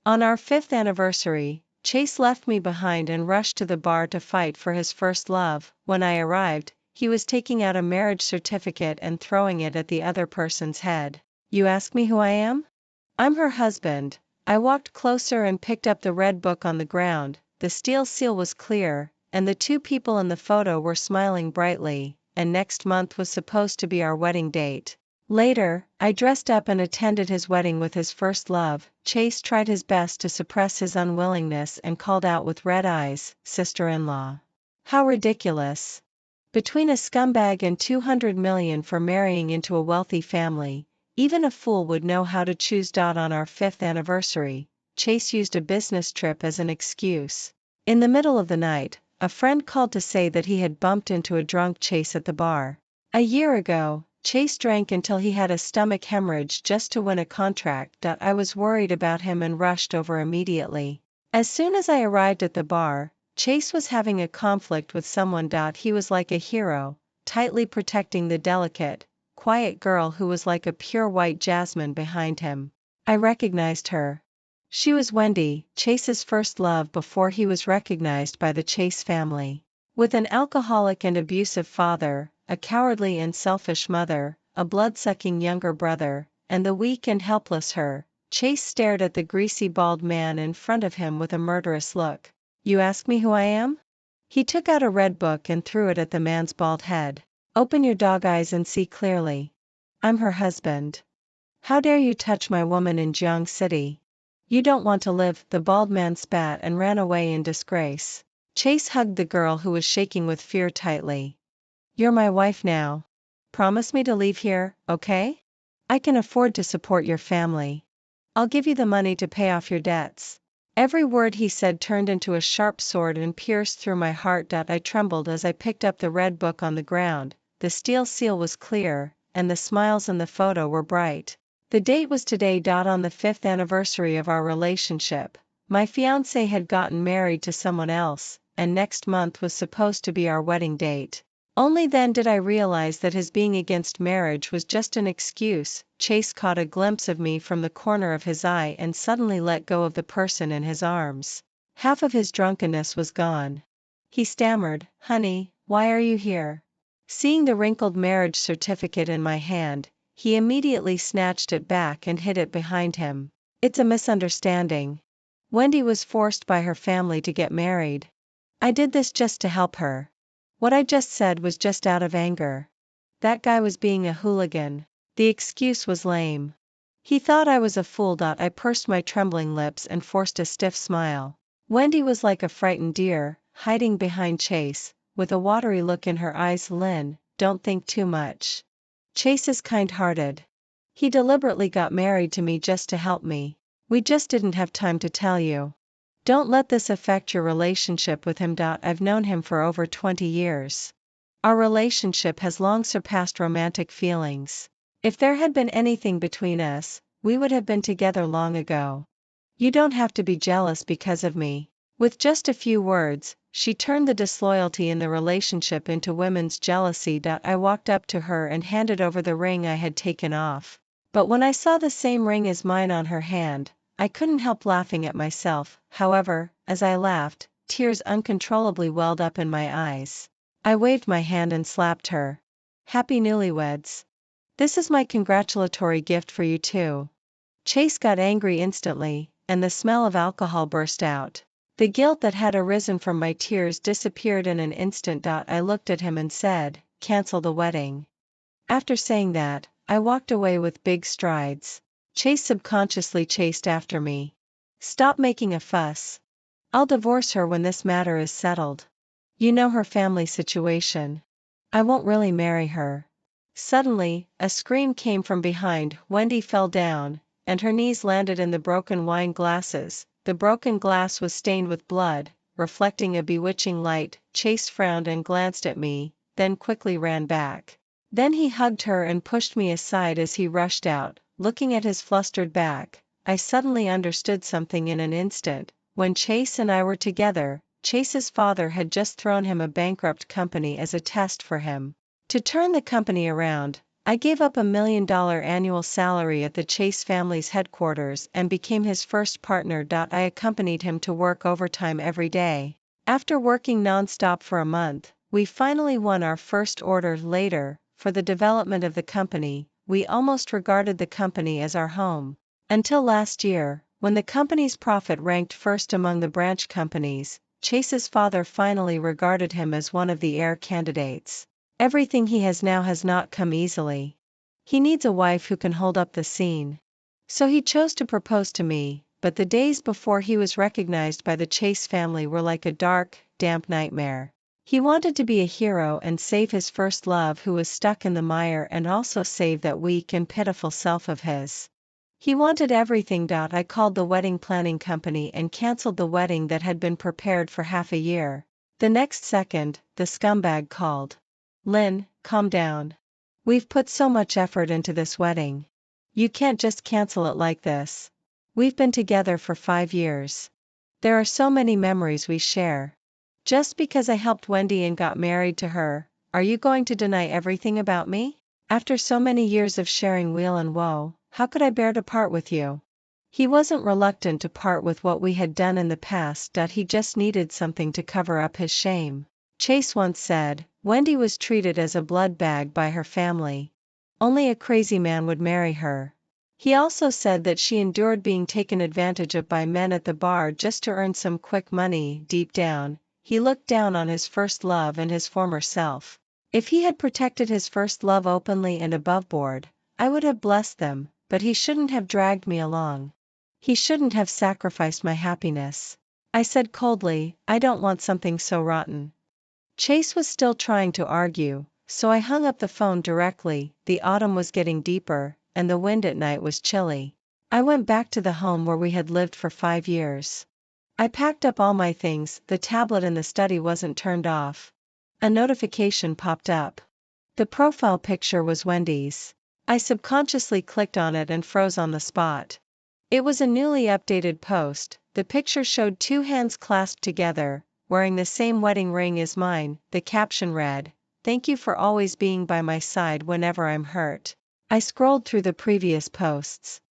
On our 5th anniversary, Chase left me behind and rushed to the bar to fight for his first love. When I arrived, he was taking out a marriage certificate and throwing it at the other person's head. You ask me who I am? I'm her husband. I walked closer and picked up the red book on the ground. The steel seal was clear, and the two people in the photo were smiling brightly, and next month was supposed to be our wedding date. Later, I dressed up and attended his wedding with his first love. Chase tried his best to suppress his unwillingness and called out with red eyes, "Sister-in-law. How ridiculous. Between a scumbag and 200 million for marrying into a wealthy family, even a fool would know how to choose." On our 5th anniversary, Chase used a business trip as an excuse. In the middle of the night, a friend called to say that he had bumped into a drunk Chase at the bar. A year ago, Chase drank until he had a stomach hemorrhage just to win a contract. I was worried about him and rushed over immediately. As soon as I arrived at the bar, Chase was having a conflict with someone. He was like a hero, tightly protecting the delicate, quiet girl who was like a pure white jasmine behind him. I recognized her. She was Wendy, Chase's first love before he was recognized by the Chase family. With an alcoholic and abusive father, a cowardly and selfish mother, a blood-sucking younger brother, and the weak and helpless her, Chase stared at the greasy bald man in front of him with a murderous look. You ask me who I am? He took out a red book and threw it at the man's bald head. Open your dog eyes and see clearly. I'm her husband. How dare you touch my woman in Jiang City? You don't want to live. The bald man spat and ran away in disgrace. Chase hugged the girl who was shaking with fear tightly. You're my wife now. Promise me to leave here, okay? I can afford to support your family. I'll give you the money to pay off your debts. Every word he said turned into a sharp sword and pierced through my heart. I trembled as I picked up the red book on the ground. The steel seal was clear, and the smiles in the photo were bright. The date was today. On the 5th anniversary of our relationship, my fiancé had gotten married to someone else, and next month was supposed to be our wedding date. Only then did I realize that his being against marriage was just an excuse. Chase caught a glimpse of me from the corner of his eye and suddenly let go of the person in his arms. Half of his drunkenness was gone. He stammered, "Honey, why are you here?" Seeing the wrinkled marriage certificate in my hand, he immediately snatched it back and hid it behind him. It's a misunderstanding. Wendy was forced by her family to get married. I did this just to help her. What I just said was just out of anger. That guy was being a hooligan. The excuse was lame. He thought I was a fool. I pursed my trembling lips and forced a stiff smile. Wendy was like a frightened deer, hiding behind Chase, with a watery look in her eyes. Lynn, don't think too much. Chase is kind-hearted. He deliberately got married to me just to help me. We just didn't have time to tell you. Don't let this affect your relationship with him. I've known him for over 20 years. Our relationship has long surpassed romantic feelings. If there had been anything between us, we would have been together long ago. You don't have to be jealous because of me. With just a few words, she turned the disloyalty in the relationship into women's jealousy. I walked up to her and handed over the ring I had taken off. But when I saw the same ring as mine on her hand, I couldn't help laughing at myself. However, as I laughed, tears uncontrollably welled up in my eyes. I waved my hand and slapped her. Happy newlyweds. This is my congratulatory gift for you too. Chase got angry instantly, and the smell of alcohol burst out. The guilt that had arisen from my tears disappeared in an instant. I looked at him and said, "Cancel the wedding." After saying that, I walked away with big strides. Chase subconsciously chased after me. Stop making a fuss. I'll divorce her when this matter is settled. You know her family situation. I won't really marry her. Suddenly, a scream came from behind. Wendy fell down, and her knees landed in the broken wine glasses. The broken glass was stained with blood, reflecting a bewitching light. Chase frowned and glanced at me, then quickly ran back. Then he hugged her and pushed me aside as he rushed out. Looking at his flustered back, I suddenly understood something in an instant. When Chase and I were together, Chase's father had just thrown him a bankrupt company as a test for him. To turn the company around, I gave up $1 million annual salary at the Chase family's headquarters and became his first partner. I accompanied him to work overtime every day. After working non-stop for a month, we finally won our first order. Later, for the development of the company, we almost regarded the company as our home. Until last year, when the company's profit ranked first among the branch companies, Chase's father finally regarded him as one of the heir candidates. Everything he has now has not come easily. He needs a wife who can hold up the scene. So he chose to propose to me, but the days before he was recognized by the Chase family were like a dark, damp nightmare. He wanted to be a hero and save his first love who was stuck in the mire, and also save that weak and pitiful self of his. He wanted everything. I called the wedding planning company and canceled the wedding that had been prepared for half a year. The next second, the scumbag called. "Lynn, calm down. We've put so much effort into this wedding. You can't just cancel it like this. We've been together for 5 years. There are so many memories we share. Just because I helped Wendy and got married to her, are you going to deny everything about me? After so many years of sharing weal and woe, how could I bear to part with you?" He wasn't reluctant to part with what we had done in the past. He just needed something to cover up his shame. Chase once said, Wendy was treated as a blood bag by her family. Only a crazy man would marry her. He also said that she endured being taken advantage of by men at the bar just to earn some quick money. Deep down, he looked down on his first love and his former self. If he had protected his first love openly and above board, I would have blessed them, but he shouldn't have dragged me along. He shouldn't have sacrificed my happiness. I said coldly, I don't want something so rotten. Chase was still trying to argue, so I hung up the phone directly. The autumn was getting deeper, and the wind at night was chilly. I went back to the home where we had lived for 5 years. I packed up all my things. The tablet in the study wasn't turned off. A notification popped up. The profile picture was Wendy's. I subconsciously clicked on it and froze on the spot. It was a newly updated post. The picture showed 2 hands clasped together, wearing the same wedding ring as mine. The caption read, "Thank you for always being by my side whenever I'm hurt." I scrolled through the previous posts.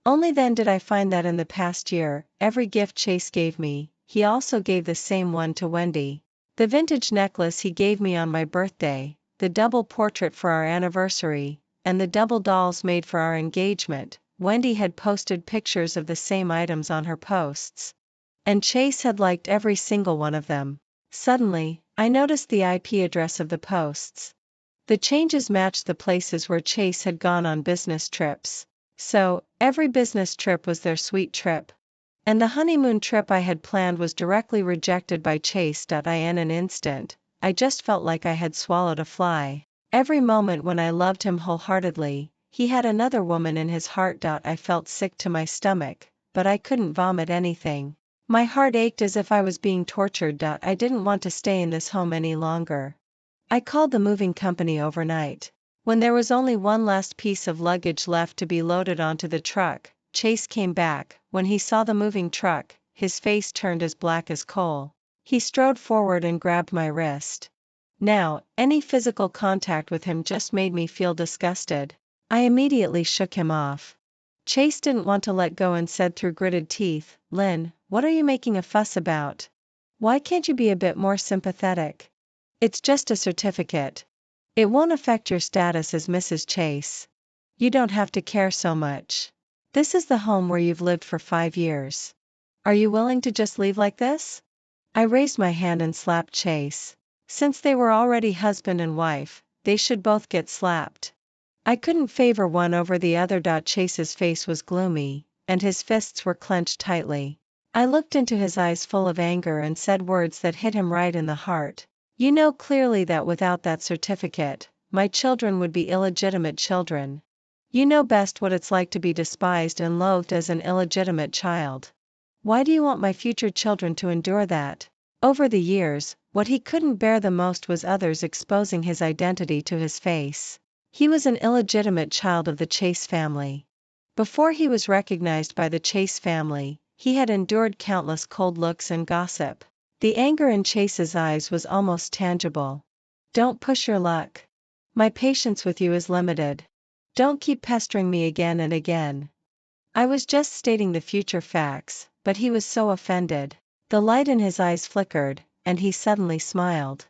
Only then did I find that in the past year, every gift Chase gave me, he also gave the same one to Wendy. The vintage necklace he gave me on my birthday, the double portrait for our anniversary, and the double dolls made for our engagement. Wendy had posted pictures of the same items on her posts. And Chase had liked every single one of them. Suddenly, I noticed the IP address of the posts. The changes matched the places where Chase had gone on business trips. So, every business trip was their sweet trip. And the honeymoon trip I had planned was directly rejected by Chase. In an instant, I just felt like I had swallowed a fly. Every moment when I loved him wholeheartedly, he had another woman in his heart. I felt sick to my stomach, but I couldn't vomit anything. My heart ached as if I was being tortured. I didn't want to stay in this home any longer. I called the moving company overnight. When there was only one last piece of luggage left to be loaded onto the truck, Chase came back. When he saw the moving truck, his face turned as black as coal. He strode forward and grabbed my wrist. Now, any physical contact with him just made me feel disgusted. I immediately shook him off. Chase didn't want to let go and said through gritted teeth, "Lynn, what are you making a fuss about? Why can't you be a bit more sympathetic? It's just a certificate. It won't affect your status as Mrs. Chase. You don't have to care so much. This is the home where you've lived for 5 years. Are you willing to just leave like this?" I raised my hand and slapped Chase. Since they were already husband and wife, they should both get slapped. I couldn't favor one over the other. Chase's face was gloomy, and his fists were clenched tightly. I looked into his eyes full of anger and said words that hit him right in the heart. "You know clearly that without that certificate, my children would be illegitimate children. You know best what it's like to be despised and loathed as an illegitimate child. Why do you want my future children to endure that?" Over the years, what he couldn't bear the most was others exposing his identity to his face. He was an illegitimate child of the Chase family. Before he was recognized by the Chase family, he had endured countless cold looks and gossip. The anger in Chase's eyes was almost tangible. "Don't push your luck. My patience with you is limited. Don't keep pestering me again and again. I was just stating the future facts, but he was so offended. The light in his eyes flickered, and he suddenly smiled.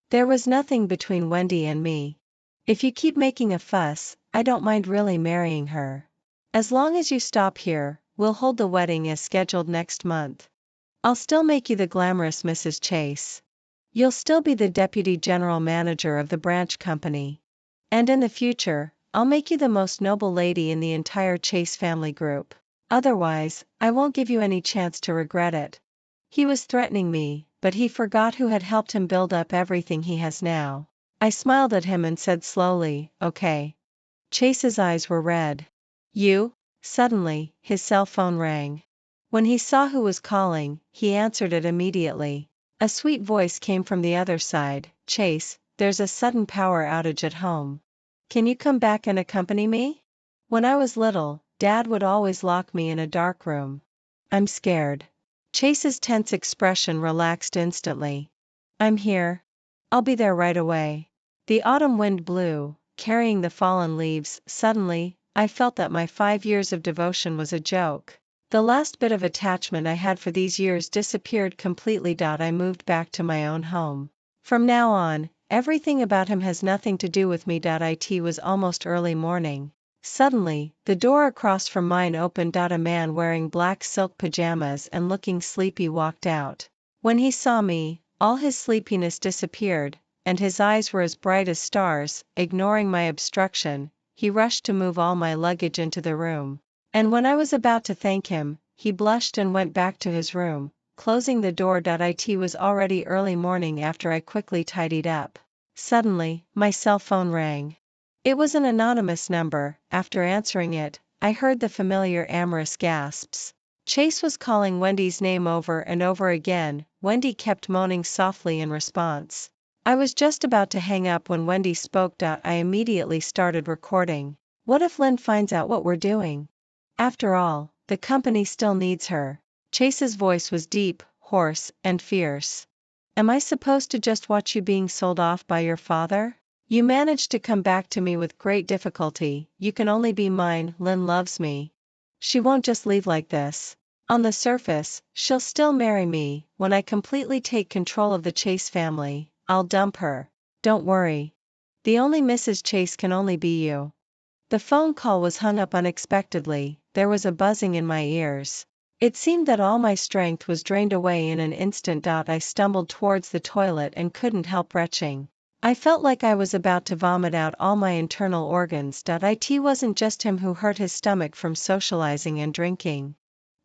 There was nothing between Wendy and me. If you keep making a fuss, I don't mind really marrying her. As long as you stop here, we'll hold the wedding as scheduled next month. I'll still make you the glamorous Mrs. Chase. You'll still be the deputy general manager of the branch company. And in the future, I'll make you the most noble lady in the entire Chase family group. Otherwise, I won't give you any chance to regret it. He was threatening me, but he forgot who had helped him build up everything he has now. I smiled at him and said slowly, "Okay." Chase's eyes were red. "You?" Suddenly, his cell phone rang. When he saw who was calling, he answered it immediately. A sweet voice came from the other side. "Chase, there's a sudden power outage at home. Can you come back and accompany me? When I was little, Dad would always lock me in a dark room. I'm scared." Chase's tense expression relaxed instantly. "I'm here. I'll be there right away." The autumn wind blew, carrying the fallen leaves. Suddenly, I felt that my 5 years of devotion was a joke. The last bit of attachment I had for these years disappeared completely. I moved back to my own home. From now on, everything about him has nothing to do with me. It was almost early morning. Suddenly, the door across from mine opened. A man wearing black silk pajamas and looking sleepy walked out. When he saw me, all his sleepiness disappeared, and his eyes were as bright as stars. Ignoring my obstruction, he rushed to move all my luggage into the room. And when I was about to thank him, he blushed and went back to his room, closing the door. It was already early morning after I quickly tidied up. Suddenly, my cell phone rang. It was an anonymous number. After answering it, I heard the familiar amorous gasps. Chase was calling Wendy's name over and over again. Wendy kept moaning softly in response. I was just about to hang up when Wendy spoke. I immediately started recording. What if Lynn finds out what we're doing? After all, the company still needs her. Chase's voice was deep, hoarse, and fierce. Am I supposed to just watch you being sold off by your father? You managed to come back to me with great difficulty. You can only be mine. Lynn loves me. She won't just leave like this. On the surface, she'll still marry me. When I completely take control of the Chase family, I'll dump her. Don't worry. The only Mrs. Chase can only be you." The phone call was hung up unexpectedly. There was a buzzing in my ears. It seemed that all my strength was drained away in an instant. I stumbled towards the toilet and couldn't help retching. I felt like I was about to vomit out all my internal organs. It wasn't just him who hurt his stomach from socializing and drinking.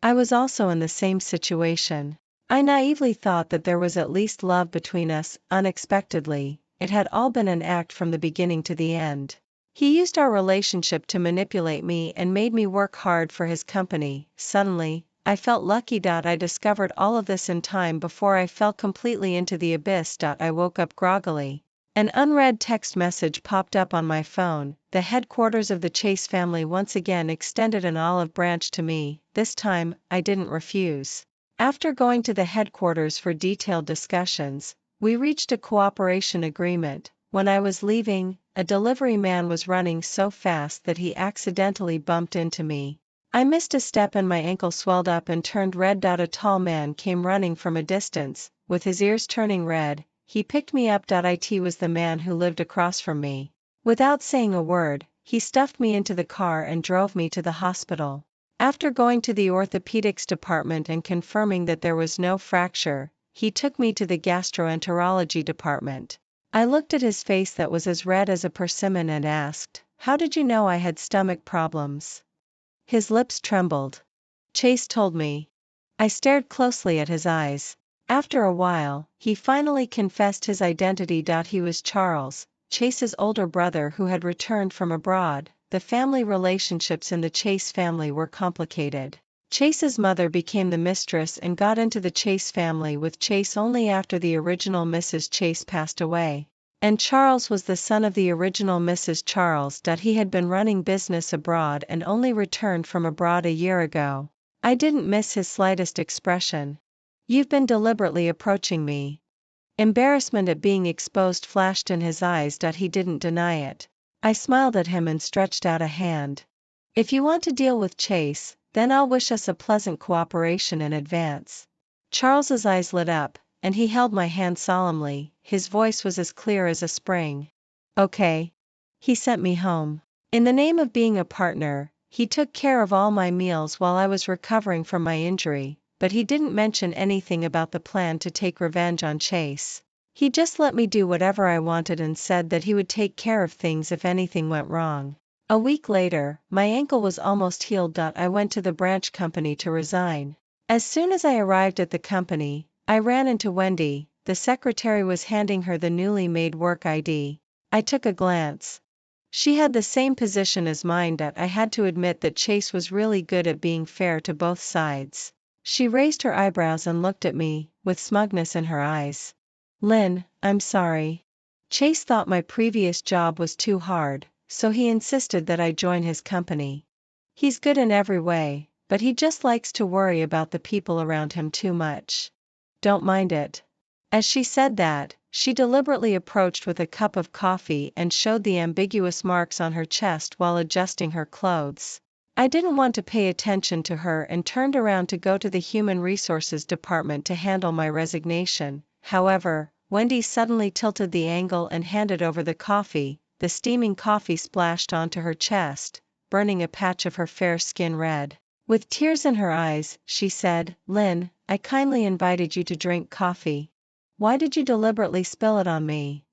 I was also in the same situation. I naively thought that there was at least love between us. Unexpectedly, it had all been an act from the beginning to the end. He used our relationship to manipulate me and made me work hard for his company. Suddenly, I felt lucky. I discovered all of this in time before I fell completely into the abyss. I woke up groggily. An unread text message popped up on my phone. The headquarters of the Chase family once again extended an olive branch to me. This time, I didn't refuse. After going to the headquarters for detailed discussions, we reached a cooperation agreement. When I was leaving, a delivery man was running so fast that he accidentally bumped into me. I missed a step and my ankle swelled up and turned red. A tall man came running from a distance, with his ears turning red. He picked me up. It was the man who lived across from me. Without saying a word, he stuffed me into the car and drove me to the hospital. After going to the orthopedics department and confirming that there was no fracture, he took me to the gastroenterology department. I looked at his face that was as red as a persimmon and asked, "How did you know I had stomach problems?" His lips trembled. "Chase told me." I stared closely at his eyes. After a while, he finally confessed his identity. He was Charles, Chase's older brother who had returned from abroad. The family relationships in the Chase family were complicated. Chase's mother became the mistress and got into the Chase family with Chase only after the original Mrs. Chase passed away. And Charles was the son of the original Mrs. Charles. He had been running business abroad and only returned from abroad a year ago. I didn't miss his slightest expression. "You've been deliberately approaching me." Embarrassment at being exposed flashed in his eyes. He didn't deny it. I smiled at him and stretched out a hand. If you want to deal with Chase, then I'll wish us a pleasant cooperation in advance. Charles's eyes lit up, and he held my hand solemnly. His voice was as clear as a spring. Okay. He sent me home. In the name of being a partner, he took care of all my meals while I was recovering from my injury, but he didn't mention anything about the plan to take revenge on Chase. He just let me do whatever I wanted and said that he would take care of things if anything went wrong. A week later, my ankle was almost healed. I went to the branch company to resign. As soon as I arrived at the company, I ran into Wendy. The secretary was handing her the newly made work ID. I took a glance. She had the same position as mine. I had to admit that Chase was really good at being fair to both sides. She raised her eyebrows and looked at me, with smugness in her eyes. Lynn, I'm sorry. Chase thought my previous job was too hard, so he insisted that I join his company. He's good in every way, but he just likes to worry about the people around him too much. Don't mind it. As she said that, she deliberately approached with a cup of coffee and showed the ambiguous marks on her chest while adjusting her clothes. I didn't want to pay attention to her and turned around to go to the Human Resources Department to handle my resignation. However, Wendy suddenly tilted the angle and handed over the coffee. The steaming coffee splashed onto her chest, burning a patch of her fair skin red. With tears in her eyes, she said, Lynn, I kindly invited you to drink coffee. Why did you deliberately spill it on me?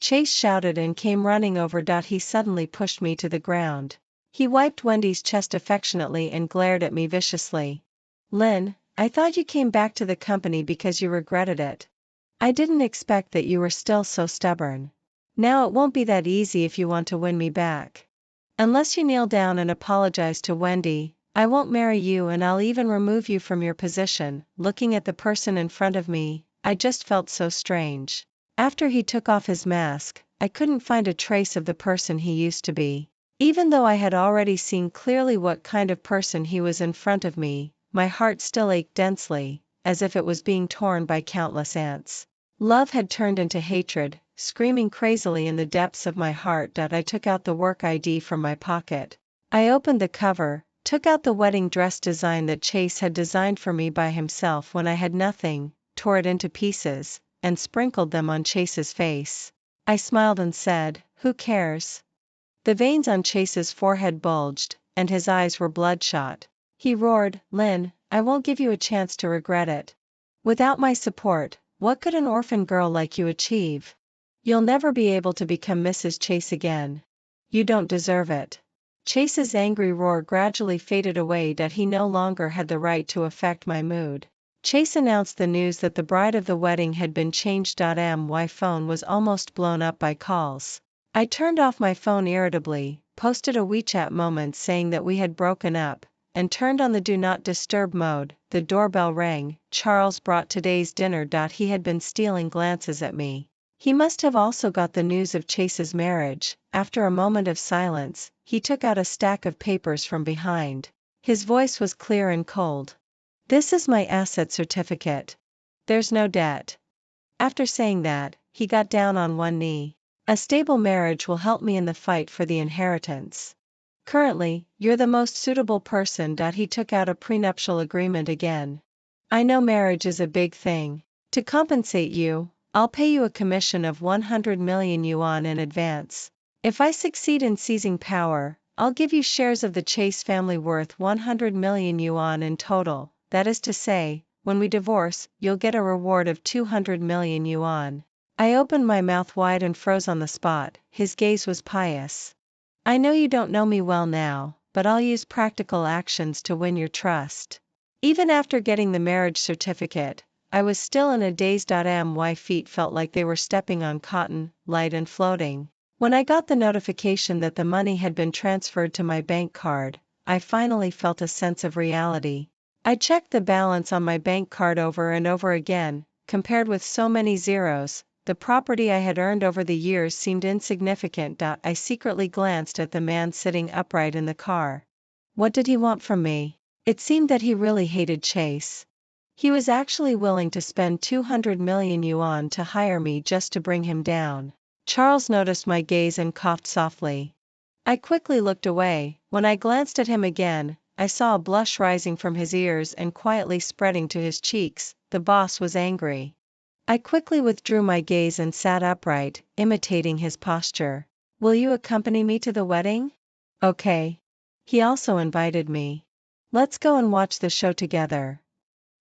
Chase shouted and came running over. He suddenly pushed me to the ground. He wiped Wendy's chest affectionately and glared at me viciously. Lynn, I thought you came back to the company because you regretted it. I didn't expect that you were still so stubborn. Now it won't be that easy if you want to win me back. Unless you kneel down and apologize to Wendy, I won't marry you and I'll even remove you from your position. Looking at the person in front of me, I just felt so strange. After he took off his mask, I couldn't find a trace of the person he used to be. Even though I had already seen clearly what kind of person he was in front of me, my heart still ached densely, as if it was being torn by countless ants. Love had turned into hatred, screaming crazily in the depths of my heart. I took out the work ID from my pocket. I opened the cover, took out the wedding dress design that Chase had designed for me by himself when I had nothing, tore it into pieces, and sprinkled them on Chase's face. I smiled and said, "Who cares?" The veins on Chase's forehead bulged, and his eyes were bloodshot. He roared, "Lynn, I won't give you a chance to regret it. Without my support, what could an orphan girl like you achieve? You'll never be able to become Mrs. Chase again. You don't deserve it." Chase's angry roar gradually faded away. He no longer had the right to affect my mood. Chase announced the news that the bride of the wedding had been changed. My phone was almost blown up by calls. I turned off my phone irritably, posted a WeChat moment saying that we had broken up, and turned on the Do Not Disturb mode. The doorbell rang. Charles brought today's dinner. He had been stealing glances at me. He must have also got the news of Chase's marriage. After a moment of silence, he took out a stack of papers from behind. His voice was clear and cold. "This is my asset certificate. There's no debt." After saying that, he got down on one knee. "A stable marriage will help me in the fight for the inheritance. Currently, you're the most suitable person." He took out a prenuptial agreement again. "I know marriage is a big thing. To compensate you, I'll pay you a commission of 100 million yuan in advance. If I succeed in seizing power, I'll give you shares of the Chase family worth 100 million yuan in total. That is to say, when we divorce, you'll get a reward of 200 million yuan. I opened my mouth wide and froze on the spot. His gaze was pious. "I know you don't know me well now, but I'll use practical actions to win your trust." Even after getting the marriage certificate, I was still in a daze. My feet felt like they were stepping on cotton, light and floating. When I got the notification that the money had been transferred to my bank card, I finally felt a sense of reality. I checked the balance on my bank card over and over again. Compared with so many zeros, the property I had earned over the years seemed insignificant. I secretly glanced at the man sitting upright in the car. What did he want from me? It seemed that he really hated Chase. He was actually willing to spend 200 million yuan to hire me just to bring him down. Charles noticed my gaze and coughed softly. I quickly looked away. When I glanced at him again, I saw a blush rising from his ears and quietly spreading to his cheeks. The boss was angry. I quickly withdrew my gaze and sat upright, imitating his posture. Will you accompany me to the wedding? Okay. He also invited me. Let's go and watch the show together.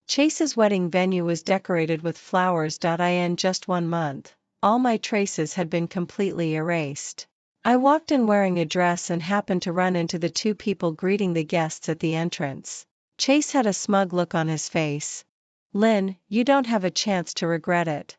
Chase's wedding venue was decorated with flowers. In just 1 month, all my traces had been completely erased. I walked in wearing a dress and happened to run into the two people greeting the guests at the entrance. Chase had a smug look on his face. Lynn, you don't have a chance to regret it.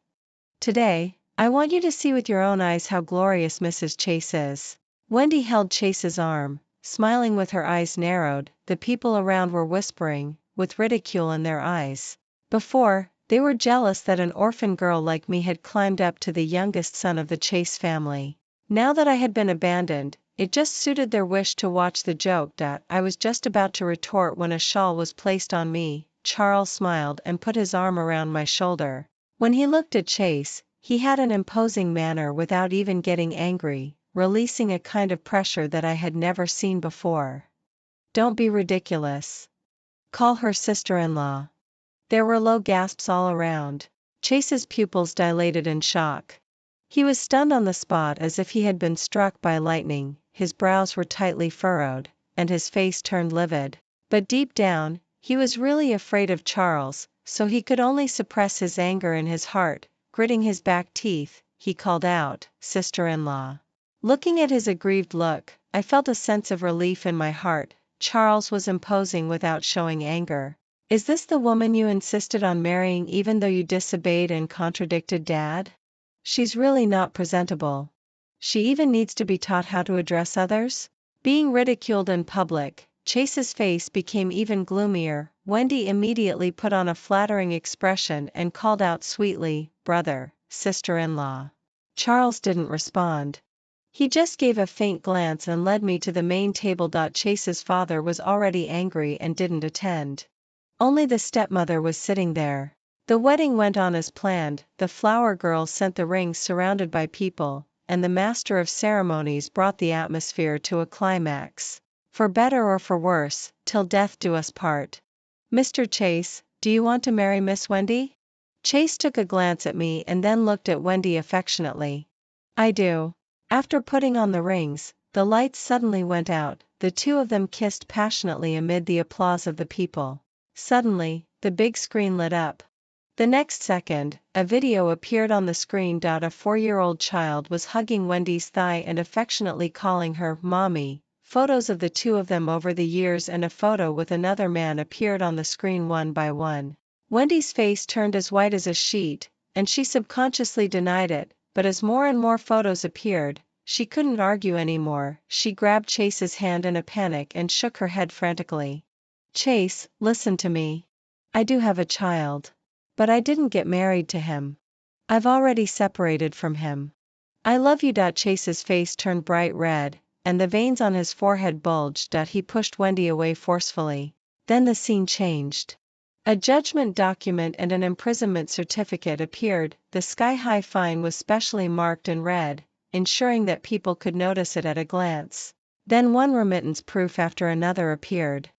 Today, I want you to see with your own eyes how glorious Mrs. Chase is. Wendy held Chase's arm, smiling with her eyes narrowed. The people around were whispering, with ridicule in their eyes. Before, they were jealous that an orphan girl like me had climbed up to the youngest son of the Chase family. Now that I had been abandoned, it just suited their wish to watch the joke. I was just about to retort when a shawl was placed on me. Charles smiled and put his arm around my shoulder. When he looked at Chase, he had an imposing manner without even getting angry, releasing a kind of pressure that I had never seen before. Don't be ridiculous. Call her sister-in-law. There were low gasps all around. Chase's pupils dilated in shock. He was stunned on the spot as if he had been struck by lightning. His brows were tightly furrowed, and his face turned livid. But deep down, he was really afraid of Charles, so he could only suppress his anger in his heart. Gritting his back teeth, he called out, "Sister-in-law." Looking at his aggrieved look, I felt a sense of relief in my heart. Charles was imposing without showing anger. Is this the woman you insisted on marrying even though you disobeyed and contradicted Dad? She's really not presentable. She even needs to be taught how to address others? Being ridiculed in public, Chase's face became even gloomier. Wendy immediately put on a flattering expression and called out sweetly, "Brother, sister-in-law." Charles didn't respond. He just gave a faint glance and led me to the main table. Chase's father was already angry and didn't attend. Only the stepmother was sitting there. The wedding went on as planned. The flower girl sent the rings surrounded by people, and the master of ceremonies brought the atmosphere to a climax. For better or for worse, till death do us part. Mr. Chase, do you want to marry Miss Wendy? Chase took a glance at me and then looked at Wendy affectionately. I do. After putting on the rings, the lights suddenly went out. The two of them kissed passionately amid the applause of the people. Suddenly, the big screen lit up. The next second, a video appeared on the screen. A 4-year-old child was hugging Wendy's thigh and affectionately calling her Mommy. Photos of the two of them over the years and a photo with another man appeared on the screen one by one. Wendy's face turned as white as a sheet, and she subconsciously denied it, but as more and more photos appeared, she couldn't argue anymore. She grabbed Chase's hand in a panic and shook her head frantically. Chase, listen to me. I do have a child. But I didn't get married to him. I've already separated from him. I love you. Chase's face turned bright red, and the veins on his forehead bulged. He pushed Wendy away forcefully. Then the scene changed. A judgment document and an imprisonment certificate appeared. The sky-high fine was specially marked in red, ensuring that people could notice it at a glance. Then one remittance proof after another appeared.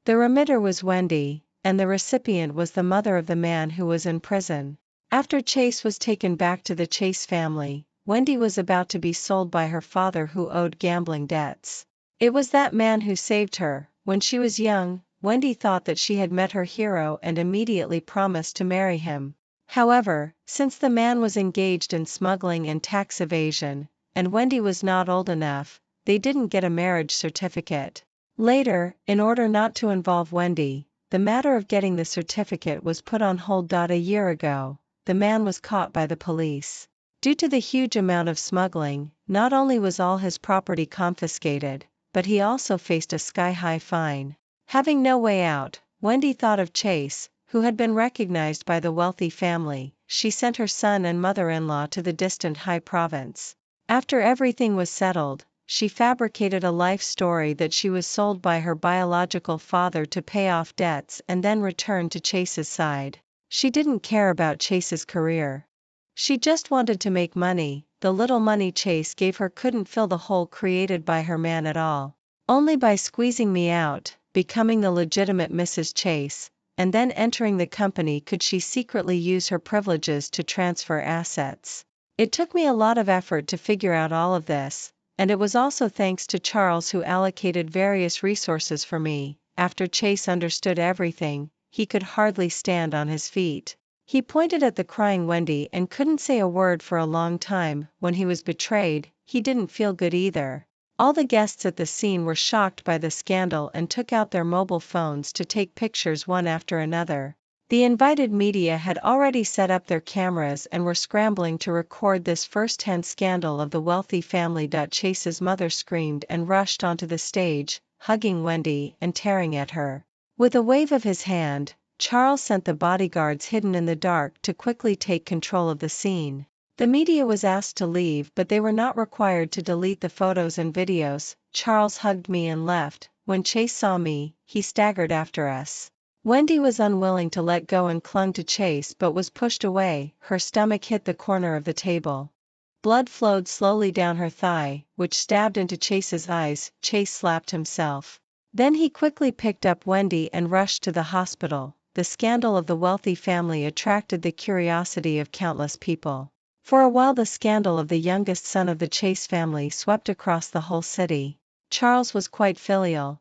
The remitter was Wendy, and the recipient was the mother of the man who was in prison. After Chase was taken back to the Chase family, Wendy was about to be sold by her father who owed gambling debts. It was that man who saved her. When she was young, Wendy thought that she had met her hero and immediately promised to marry him. However, since the man was engaged in smuggling and tax evasion, and Wendy was not old enough, they didn't get a marriage certificate. Later, in order not to involve Wendy, the matter of getting the certificate was put on hold. A year ago, the man was caught by the police. Due to the huge amount of smuggling, not only was all his property confiscated, but he also faced a sky-high fine. Having no way out, Wendy thought of Chase, who had been recognized by the wealthy family. She sent her son and mother-in-law to the distant high province. After everything was settled, she fabricated a life story that she was sold by her biological father to pay off debts and then returned to Chase's side. She didn't care about Chase's career. She just wanted to make money, the little money Chase gave her couldn't fill the hole created by her man at all. Only by squeezing me out, becoming the legitimate Mrs. Chase, and then entering the company could she secretly use her privileges to transfer assets. It took me a lot of effort to figure out all of this, and it was also thanks to Charles who allocated various resources for me. After Chase understood everything, he could hardly stand on his feet. He pointed at the crying Wendy and couldn't say a word for a long time. When he was betrayed, he didn't feel good either. All the guests at the scene were shocked by the scandal and took out their mobile phones to take pictures one after another. The invited media had already set up their cameras and were scrambling to record this first-hand scandal of the wealthy family. Chase's mother screamed and rushed onto the stage, hugging Wendy and tearing at her. With a wave of his hand, Charles sent the bodyguards hidden in the dark to quickly take control of the scene. The media was asked to leave, but they were not required to delete the photos and videos. Charles hugged me and left. When Chase saw me, he staggered after us. Wendy was unwilling to let go and clung to Chase but was pushed away. Her stomach hit the corner of the table. Blood flowed slowly down her thigh, which stabbed into Chase's eyes. Chase slapped himself. Then he quickly picked up Wendy and rushed to the hospital. The scandal of the wealthy family attracted the curiosity of countless people. For a while the scandal of the youngest son of the Chase family swept across the whole city. Charles was quite filial.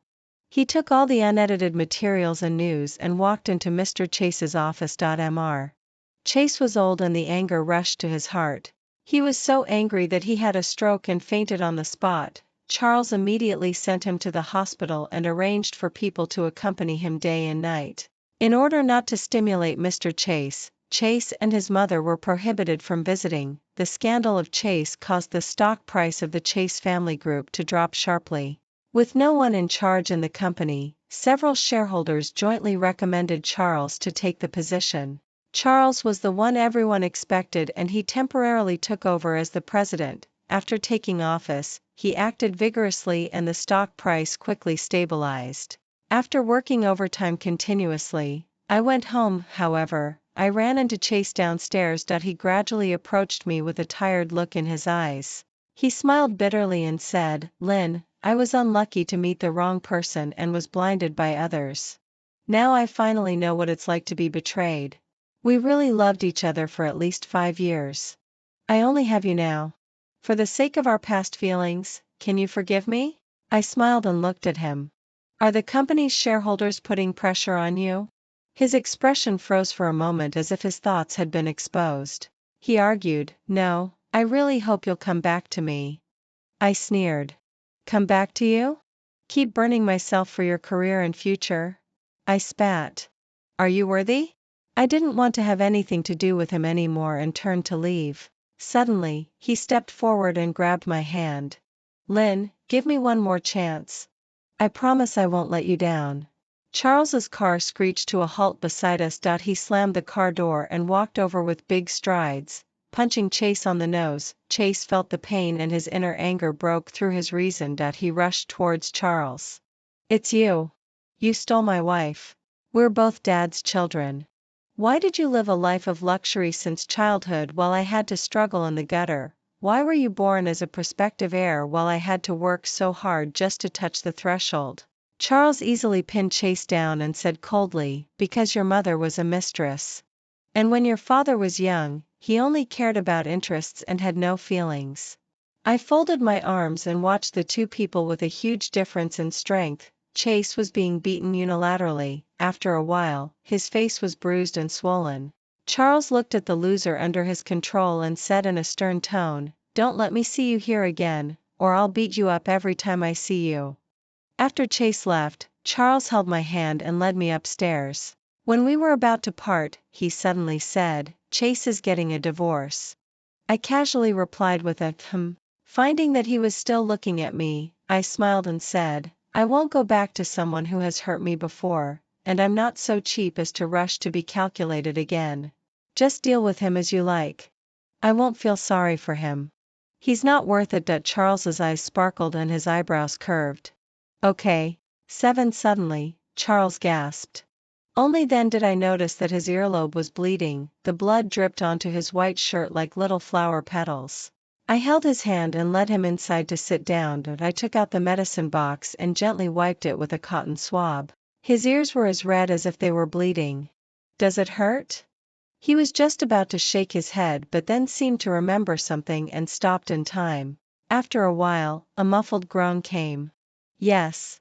He took all the unedited materials and news and walked into Mr. Chase's office. Mr. Chase was old and the anger rushed to his heart. He was so angry that he had a stroke and fainted on the spot. Charles immediately sent him to the hospital and arranged for people to accompany him day and night. In order not to stimulate Mr. Chase, Chase and his mother were prohibited from visiting. The scandal of Chase caused the stock price of the Chase family group to drop sharply. With no one in charge in the company, several shareholders jointly recommended Charles to take the position. Charles was the one everyone expected and he temporarily took over as the president. After taking office, he acted vigorously and the stock price quickly stabilized. After working overtime continuously, I went home. However, I ran into Chase downstairs. He gradually approached me with a tired look in his eyes. He smiled bitterly and said, "Lynn, I was unlucky to meet the wrong person and was blinded by others. Now I finally know what it's like to be betrayed. We really loved each other for at least 5 years. I only have you now. For the sake of our past feelings, can you forgive me?" I smiled and looked at him. "Are the company's shareholders putting pressure on you?" His expression froze for a moment as if his thoughts had been exposed. He argued, "No, I really hope you'll come back to me." I sneered. "Come back to you? Keep burning myself for your career and future?" I spat. "Are you worthy?" I didn't want to have anything to do with him anymore and turned to leave. Suddenly, he stepped forward and grabbed my hand. "Lynn, give me one more chance. I promise I won't let you down." Charles's car screeched to a halt beside us. He slammed the car door and walked over with big strides, punching Chase on the nose. Chase felt the pain and his inner anger broke through his reason. He rushed towards Charles. "It's you. You stole my wife. We're both Dad's children. Why did you live a life of luxury since childhood while I had to struggle in the gutter? Why were you born as a prospective heir while I had to work so hard just to touch the threshold?" Charles easily pinned Chase down and said coldly, "Because your mother was a mistress. And when your father was young, he only cared about interests and had no feelings." I folded my arms and watched the two people with a huge difference in strength. Chase was being beaten unilaterally. After a while, his face was bruised and swollen. Charles looked at the loser under his control and said in a stern tone, "Don't let me see you here again, or I'll beat you up every time I see you." After Chase left, Charles held my hand and led me upstairs. When we were about to part, he suddenly said, "Chase is getting a divorce." I casually replied with a Finding that he was still looking at me, I smiled and said, "I won't go back to someone who has hurt me before, and I'm not so cheap as to rush to be calculated again. Just deal with him as you like. I won't feel sorry for him. He's not worth it." Charles's eyes sparkled and his eyebrows curved. "Okay. 7 Suddenly, Charles gasped. Only then did I notice that his earlobe was bleeding. The blood dripped onto his white shirt like little flower petals. I held his hand and led him inside to sit down, and I took out the medicine box and gently wiped it with a cotton swab. His ears were as red as if they were bleeding. "Does it hurt?" He was just about to shake his head but then seemed to remember something and stopped in time. After a while, a muffled groan came. "Yes."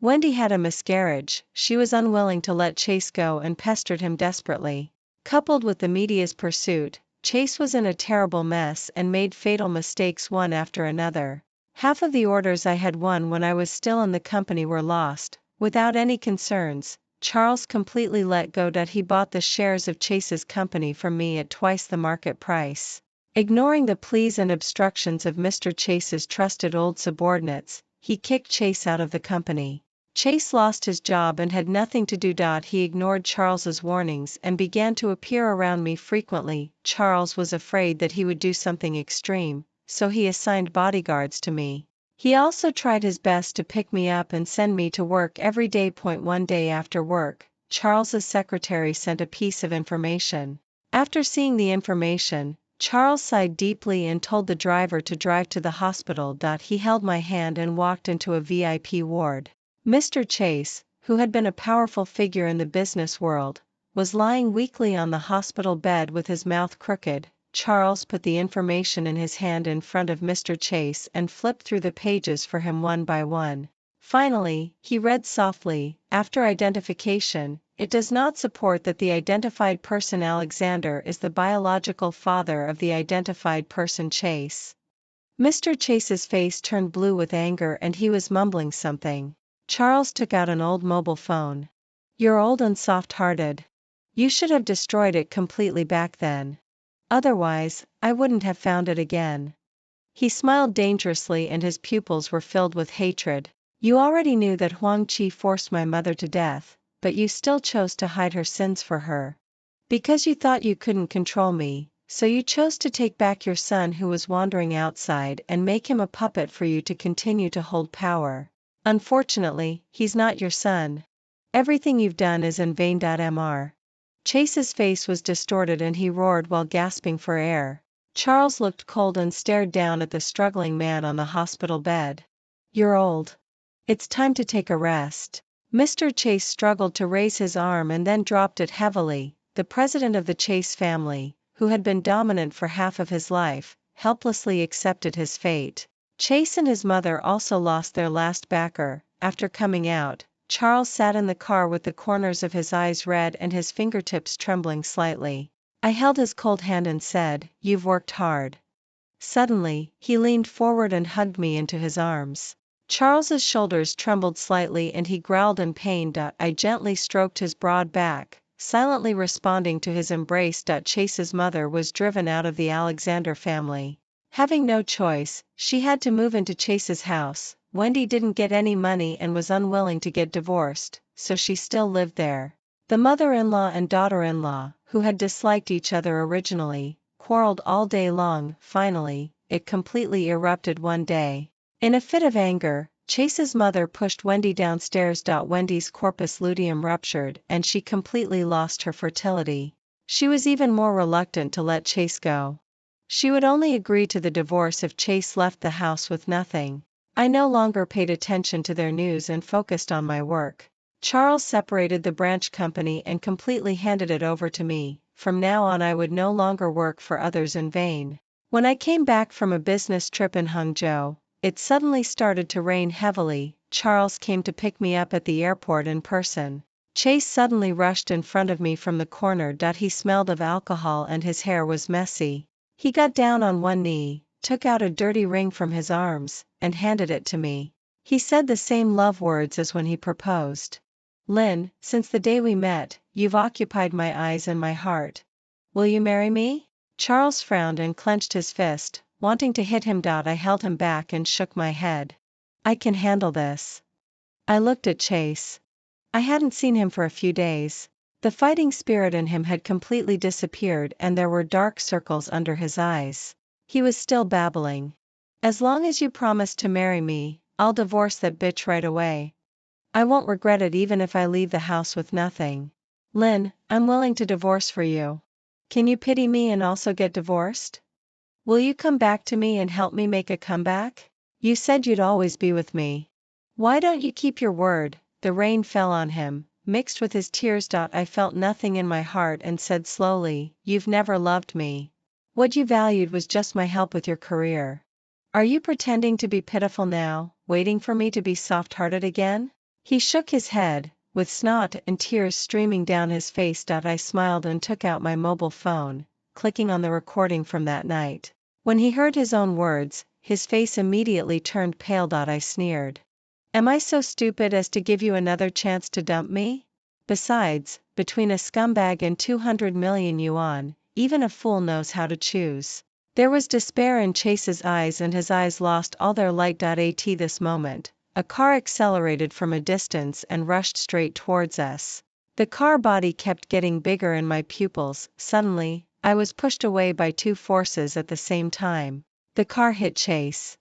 Wendy had a miscarriage. She was unwilling to let Chase go and pestered him desperately. Coupled with the media's pursuit, Chase was in a terrible mess and made fatal mistakes one after another. Half of the orders I had won when I was still in the company were lost. Without any concerns, Charles completely let go. He bought the shares of Chase's company from me at twice the market price. Ignoring the pleas and obstructions of Mr. Chase's trusted old subordinates, he kicked Chase out of the company. Chase lost his job and had nothing to do. He ignored Charles's warnings and began to appear around me frequently. Charles was afraid that he would do something extreme, so he assigned bodyguards to me. He also tried his best to pick me up and send me to work every day. One day after work, Charles's secretary sent a piece of information. After seeing the information, Charles sighed deeply and told the driver to drive to the hospital. He held my hand and walked into a VIP ward. Mr. Chase, who had been a powerful figure in the business world, was lying weakly on the hospital bed with his mouth crooked. Charles put the information in his hand in front of Mr. Chase and flipped through the pages for him one by one. Finally, he read softly, "After identification, it does not support that the identified person Alexander is the biological father of the identified person Chase." Mr. Chase's face turned blue with anger and he was mumbling something. Charles took out an old mobile phone. "You're old and soft-hearted. You should have destroyed it completely back then. Otherwise, I wouldn't have found it again." He smiled dangerously and his pupils were filled with hatred. "You already knew that Huang Qi forced my mother to death, but you still chose to hide her sins for her. Because you thought you couldn't control me, so you chose to take back your son who was wandering outside and make him a puppet for you to continue to hold power. Unfortunately, he's not your son. Everything you've done is in vain. Mr. Chase's face was distorted and he roared while gasping for air. Charles looked cold and stared down at the struggling man on the hospital bed. "You're old. It's time to take a rest." Mr. Chase struggled to raise his arm and then dropped it heavily. The president of the Chase family, who had been dominant for half of his life, helplessly accepted his fate. Chase and his mother also lost their last backer. After coming out, Charles sat in the car with the corners of his eyes red and his fingertips trembling slightly. I held his cold hand and said, "You've worked hard." Suddenly, he leaned forward and hugged me into his arms. Charles's shoulders trembled slightly and he growled in pain. I gently stroked his broad back, silently responding to his embrace. Chase's mother was driven out of the Alexander family. Having no choice, she had to move into Chase's house. Wendy didn't get any money and was unwilling to get divorced, so she still lived there. The mother-in-law and daughter-in-law, who had disliked each other originally, quarreled all day long. Finally, it completely erupted one day. In a fit of anger, Chase's mother pushed Wendy downstairs. Wendy's corpus luteum ruptured and she completely lost her fertility. She was even more reluctant to let Chase go. She would only agree to the divorce if Chase left the house with nothing. I no longer paid attention to their news and focused on my work. Charles separated the branch company and completely handed it over to me. From now on I would no longer work for others in vain. When I came back from a business trip in Hangzhou, it suddenly started to rain heavily. Charles came to pick me up at the airport in person. Chase suddenly rushed in front of me from the corner. He smelled of alcohol and his hair was messy. He got down on one knee, took out a dirty ring from his arms, and handed it to me. He said the same love words as when he proposed. "Lynn, since the day we met, you've occupied my eyes and my heart. Will you marry me?" Charles frowned and clenched his fist, wanting to hit him. I held him back and shook my head. "I can handle this." I looked at Chase. I hadn't seen him for a few days. The fighting spirit in him had completely disappeared and there were dark circles under his eyes. He was still babbling. "As long as you promise to marry me, I'll divorce that bitch right away. I won't regret it even if I leave the house with nothing. Lynn, I'm willing to divorce for you. Can you pity me and also get divorced?" Will you come back to me and help me make a comeback? You said you'd always be with me. Why don't you keep your word? The rain fell on him, mixed with his tears. I felt nothing in my heart and said slowly, you've never loved me. What you valued was just my help with your career. Are you pretending to be pitiful now, waiting for me to be soft-hearted again? He shook his head, with snot and tears streaming down his face. I smiled and took out my mobile phone, clicking on the recording from that night. When he heard his own words, his face immediately turned pale. I sneered. Am I so stupid as to give you another chance to dump me? Besides, between a scumbag and 200 million yuan, even a fool knows how to choose. There was despair in Chase's eyes and his eyes lost all their light. At this moment, a car accelerated from a distance and rushed straight towards us. The car body kept getting bigger and my pupils. Suddenly, I was pushed away by two forces at the same time. The car hit Chase.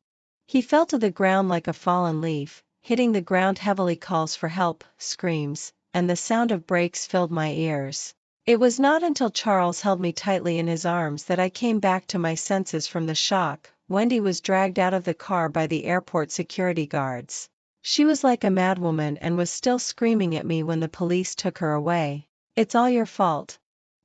He fell to the ground like a fallen leaf, hitting the ground heavily. Calls for help, screams, and the sound of brakes filled my ears. It was not until Charles held me tightly in his arms that I came back to my senses from the shock. Wendy was dragged out of the car by the airport security guards. She was like a madwoman and was still screaming at me when the police took her away. It's all your fault.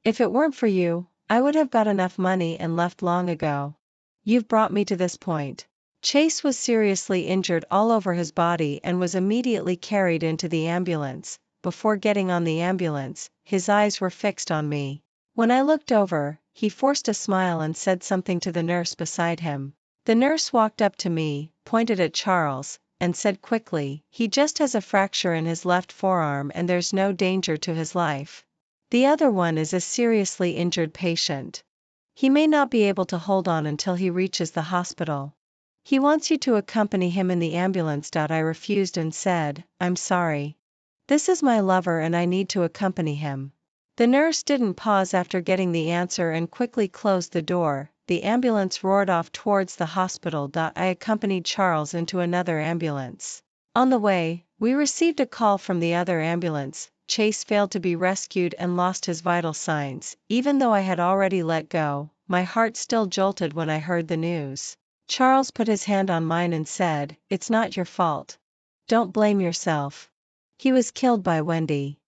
If it weren't for you, I would have got enough money and left long ago. You've brought me to this point. Chase was seriously injured all over his body and was immediately carried into the ambulance. Before getting on the ambulance, his eyes were fixed on me. When I looked over, he forced a smile and said something to the nurse beside him. The nurse walked up to me, pointed at Charles, and said quickly, he just has a fracture in his left forearm and there's no danger to his life. The other one is a seriously injured patient. He may not be able to hold on until he reaches the hospital. He wants you to accompany him in the ambulance. I refused and said, I'm sorry. This is my lover and I need to accompany him. The nurse didn't pause after getting the answer and quickly closed the door. The ambulance roared off towards the hospital. I accompanied Charles into another ambulance. On the way, we received a call from the other ambulance. Chase failed to be rescued and lost his vital signs. Even though I had already let go, my heart still jolted when I heard the news. Charles put his hand on mine and said, it's not your fault. Don't blame yourself. He was killed by Wendy.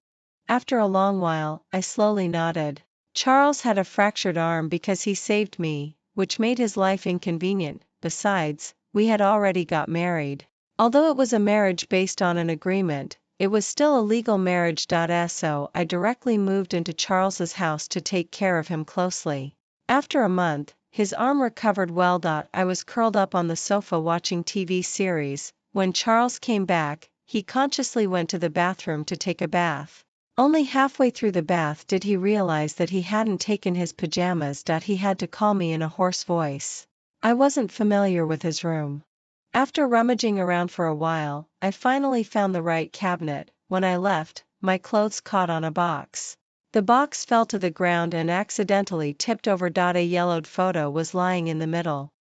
After a long while, I slowly nodded. Charles had a fractured arm because he saved me, which made his life inconvenient. Besides, we had already got married. Although it was a marriage based on an agreement, it was still a legal marriage. So I directly moved into Charles's house to take care of him closely. After a month, his arm recovered well. I was curled up on the sofa watching TV series. When Charles came back, he consciously went to the bathroom to take a bath. Only halfway through the bath did he realize that he hadn't taken his pajamas. He had to call me in a hoarse voice. I wasn't familiar with his room. After rummaging around for a while, I finally found the right cabinet. When I left, my clothes caught on a box. The box fell to the ground and accidentally tipped over. A yellowed photo was lying in the middle.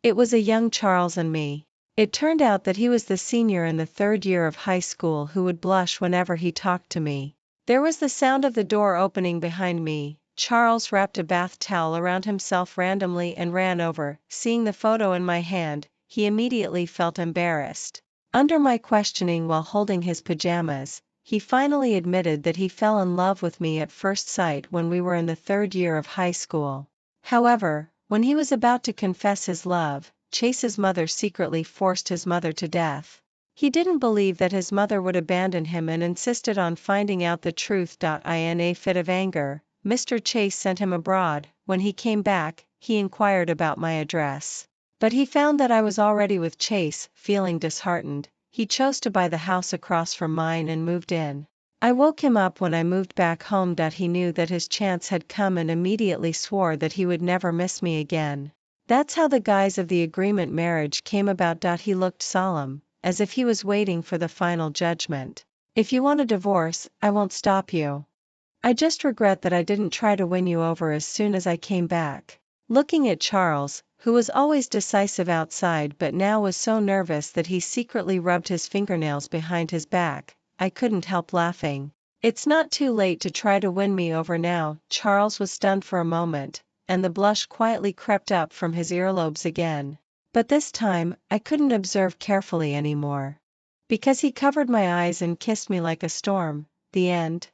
It was a young Charles and me. It turned out that he was the senior in the third year of high school who would blush whenever he talked to me. There was the sound of the door opening behind me. Charles wrapped a bath towel around himself randomly and ran over. Seeing the photo in my hand, he immediately felt embarrassed. Under my questioning while holding his pajamas, he finally admitted that he fell in love with me at first sight when we were in the third year of high school. However, when he was about to confess his love, Chase's mother secretly forced his mother to death. He didn't believe that his mother would abandon him and insisted on finding out the truth. In a fit of anger, Mr. Chase sent him abroad. When he came back, he inquired about my address. But he found that I was already with Chase. Feeling disheartened, he chose to buy the house across from mine and moved in. I woke him up when I moved back home. He knew that his chance had come and immediately swore that he would never miss me again. That's how the guise of the agreement marriage came about. He looked solemn, as if he was waiting for the final judgment. If you want a divorce, I won't stop you. I just regret that I didn't try to win you over as soon as I came back. Looking at Charles, who was always decisive outside but now was so nervous that he secretly rubbed his fingernails behind his back, I couldn't help laughing. It's not too late to try to win me over now. Charles was stunned for a moment, and the blush quietly crept up from his earlobes again. But this time, I couldn't observe carefully anymore. Because he covered my eyes and kissed me like a storm. The end.